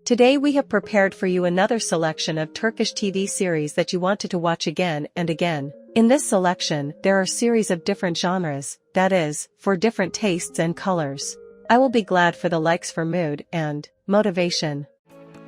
Today we have prepared for you another selection of Turkish TV series that you wanted to watch again and again. In this selection, there are series of different genres, that is, for different tastes and colors. I will be glad for the likes for mood and motivation.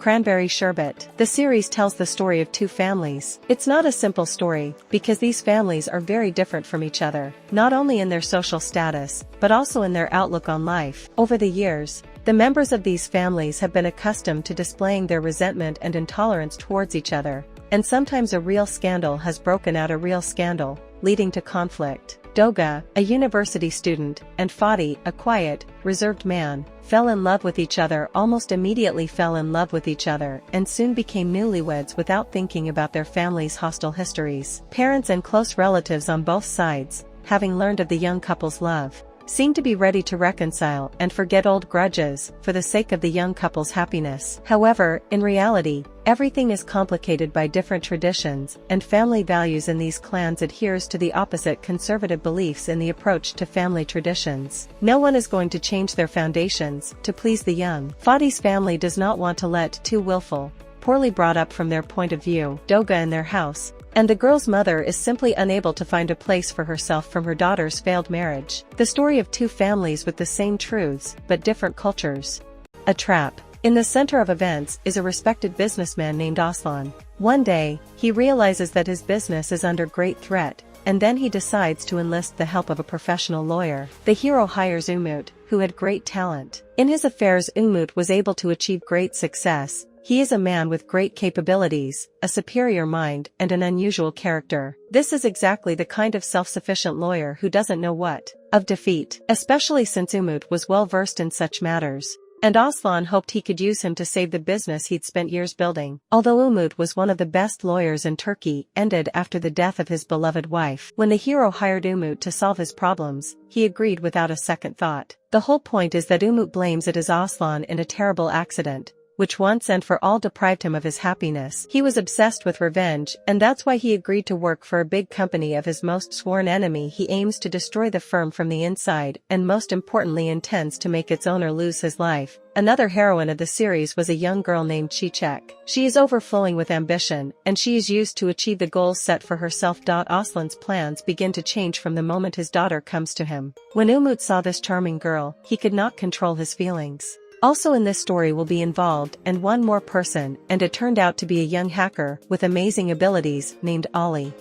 Cranberry Sherbet. The series tells the story of two families. It's not a simple story, because these families are very different from each other, not only in their social status, but also in their outlook on life. Over the years, the members of these families have been accustomed to displaying their resentment and intolerance towards each other, and sometimes a real scandal has broken out, a real scandal, leading to conflict. Doga, a university student, and Fatih, a quiet, reserved man, fell in love with each other, almost immediately fell in love with each other, and soon became newlyweds without thinking about their family's hostile histories. Parents and close relatives on both sides, having learned of the young couple's love, seem to be ready to reconcile and forget old grudges for the sake of the young couple's happiness. However, in reality, everything is complicated by different traditions and family values in these clans adheres to the opposite conservative beliefs in the approach to family traditions. No one is going to change their foundations to please the young. Fatih's family does not want to let two willful, poorly brought up from their point of view, Doga in their house, and the girl's mother is simply unable to find a place for herself from her daughter's failed marriage. The story of two families with the same truths, but different cultures. A trap. In the center of events is a respected businessman named Aslan. One day, he realizes that his business is under great threat, and then he decides to enlist the help of a professional lawyer. The hero hires Umut, who had great talent. In his affairs, Umut was able to achieve great success. He is a man with great capabilities, a superior mind, and an unusual character. This is exactly the kind of self-sufficient lawyer who doesn't know what of defeat, especially since Umut was well versed in such matters, and Aslan hoped he could use him to save the business he'd spent years building. Although Umut was one of the best lawyers in Turkey, ended after the death of his beloved wife. When the hero hired Umut to solve his problems, he agreed without a second thought. The whole point is that Umut blames it as Aslan in a terrible accident, which once and for all deprived him of his happiness. He was obsessed with revenge, and that's why he agreed to work for a big company of his most sworn enemy. He aims to destroy the firm from the inside, and most importantly intends to make its owner lose his life. Another heroine of the series was a young girl named Gelecek. She is overflowing with ambition, and she is used to achieve the goals set for herself. Aslan's plans begin to change from the moment his daughter comes to him. When Umut saw this charming girl, he could not control his feelings. Also in this story will be involved and one more person, and it turned out to be a young hacker with amazing abilities named Ali.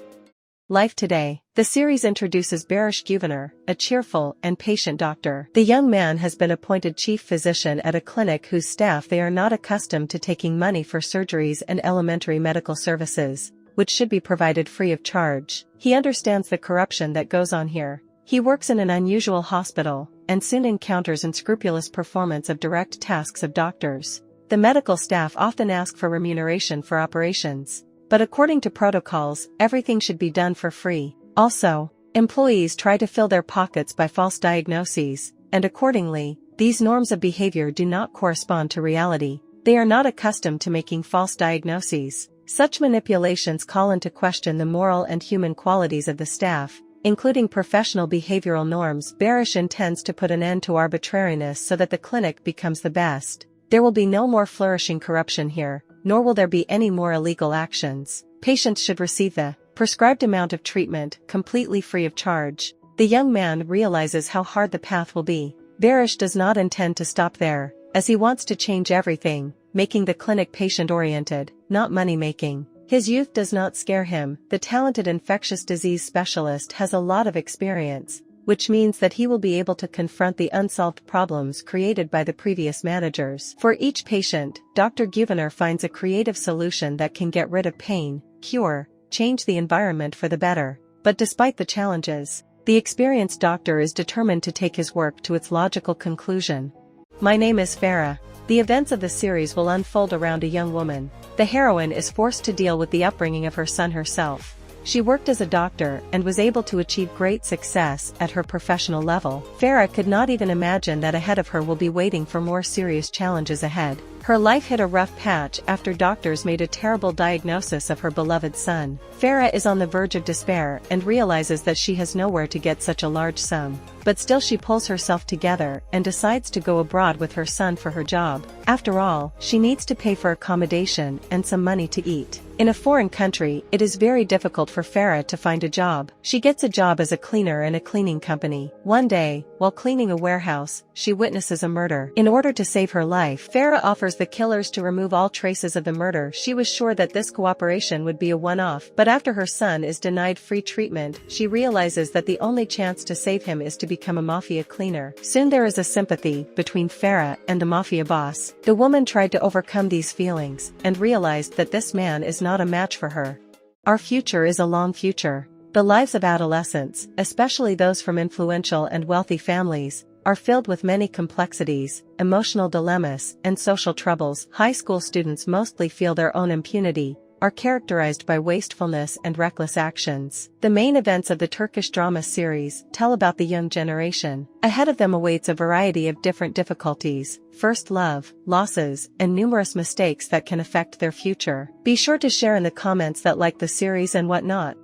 Life Today. The series introduces Barış Güvener, a cheerful and patient doctor. The young man has been appointed chief physician at a clinic whose staff they are not accustomed to taking money for surgeries and elementary medical services, which should be provided free of charge. He understands the corruption that goes on here. He works in an unusual hospital, and soon encounters unscrupulous performance of direct tasks of doctors. The medical staff often ask for remuneration for operations, but according to protocols, everything should be done for free. Also, employees try to fill their pockets by false diagnoses, and accordingly, these norms of behavior do not correspond to reality. They are not accustomed to making false diagnoses. Such manipulations call into question the moral and human qualities of the staff, including professional behavioral norms. Barış intends to put an end to arbitrariness so that the clinic becomes the best. There will be no more flourishing corruption here, nor will there be any more illegal actions. Patients should receive the prescribed amount of treatment completely free of charge. The young man realizes how hard the path will be. Barış does not intend to stop there, as he wants to change everything, making the clinic patient-oriented, not money-making. His youth does not scare him. The talented infectious disease specialist has a lot of experience, which means that he will be able to confront the unsolved problems created by the previous managers. For each patient, Dr. Güvener finds a creative solution that can get rid of pain, cure, change the environment for the better. But despite the challenges, the experienced doctor is determined to take his work to its logical conclusion. My name is Farah. The events of the series will unfold around a young woman. The heroine is forced to deal with the upbringing of her son herself. She worked as a doctor and was able to achieve great success at her professional level. Farah could not even imagine that ahead of her will be waiting for more serious challenges ahead. Her life hit a rough patch after doctors made a terrible diagnosis of her beloved son. Farah is on the verge of despair and realizes that she has nowhere to get such a large sum. but still she pulls herself together and decides to go abroad with her son for her job. After all, she needs to pay for accommodation and some money to eat. In a foreign country, it is very difficult for Farah to find a job. She gets a job as a cleaner in a cleaning company. One day, while cleaning a warehouse, she witnesses a murder. In order to save her life, Farah offers the killers to remove all traces of the murder. She was sure that this cooperation would be a one-off, but after her son is denied free treatment, she realizes that the only chance to save him is to become a mafia cleaner. Soon there is a sympathy between Farah and the mafia boss. The woman tried to overcome these feelings and realized that this man is not a match for her. Our future is a long future. The lives of adolescents, especially those from influential and wealthy families, are filled with many complexities, emotional dilemmas, and social troubles. High school students mostly feel their own impunity, are characterized by wastefulness and reckless actions. The main events of the Turkish drama series tell about the young generation. Ahead of them awaits a variety of different difficulties, first love, losses, and numerous mistakes that can affect their future. Be sure to share in the comments that like the series and what not.